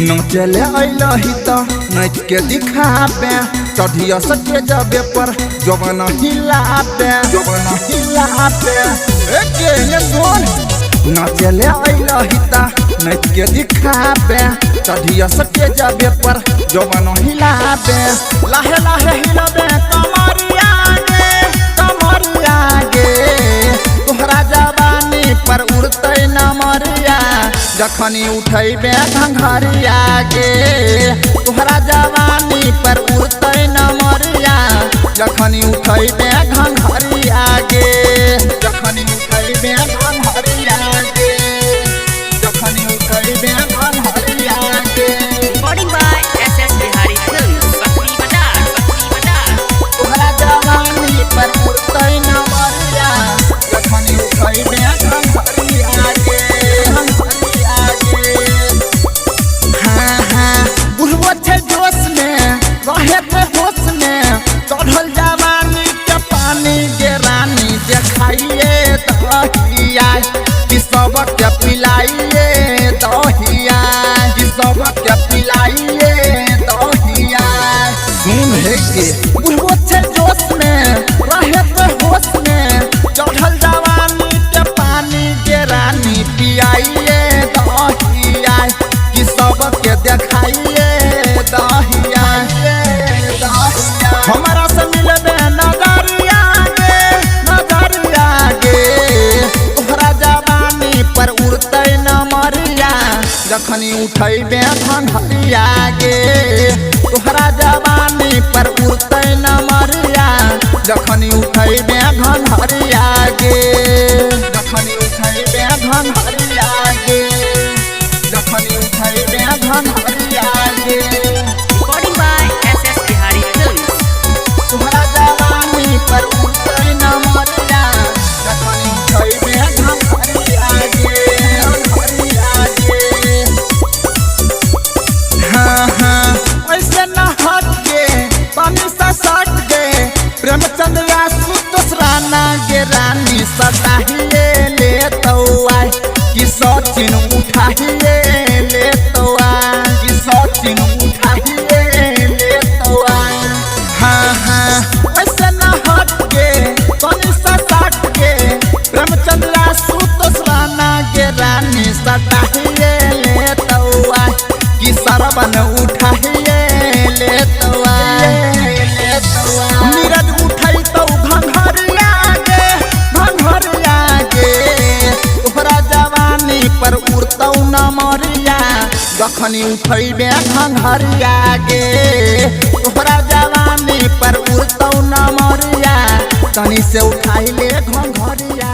नचले अइलही त नच के दिखाबे चढ़िया सके जबे पर जवन हिलाबे एके ने सुन नचले अइलही त नच के दिखाबे चढ़िया सके जबे पर जवन हिलाबे लाहे लाहे हिलाबे कमरिया गे तोहरा जवानी पर उड़तै न मरिया जखनी उठैबे घंघरिया गे तोहरा जवानी पर उड़तै न मरिया जखनी उठैबे घंघरिया गे जखनी उठैबे घंघरिया गे जखनी उठैबे घंघरिया गे Recording by SS Bihari Films, Bakri Bazaar. तोहरा जवानी पर उड़तै न मरिया जखनी उठैबे घंघरिया गे बुढ़वा छे जोश में रहे थे होश में चढ़ल जवानी के पानी गे रानी देखाइए दहिया कि सबके पिलाइए दहिया कि सबके पिलाइए दहिया सुन है के बुढ़वा छे जोश में रहे थे होश में चढ़ल जवानी के पानी गे रानी पियाइए दहिया कि सबके देखाइए दहिया हमारा से मिलबे नजरिया गे तोहरा जवानी पर उड़तै न मरिया जखनी उठैबे घंघरिया गे तोहरा जवानी पर उड़तै न मरिया जखनी उठैबे घंघरिया गे जखनी उठैबे घंघरिया गे जखनी उठैबे घंघरिया गे Recording by SS Bihari Films. तोहरा जवानी पर उड़तै न मरिया जखनी उठैबे घंघरिया गे हाँ ऐसे न हट गे पानी सा सट गे प्रेमचंद सुतोष राणा गे रानी सताहिए ले तौआ कि सचिन उठाहिए ले तौआ कि सचिन उठाहिए ले तौआ हाँ ऐसे न हट गे पानी सा सट गे प्रेमचंद सुतोष राणा गे रानी सताहिए ले तौआ कि सरबन उठाहिए ले तौआ नीरज उठाई तो घंघरिया गे तोहरा जवानी पर उड़तौ न मरिया जखनी उठैबे घंघरिया गे तोहरा जवानी पर उड़तौ न मरिया तनी से उठाइले घंघरिया।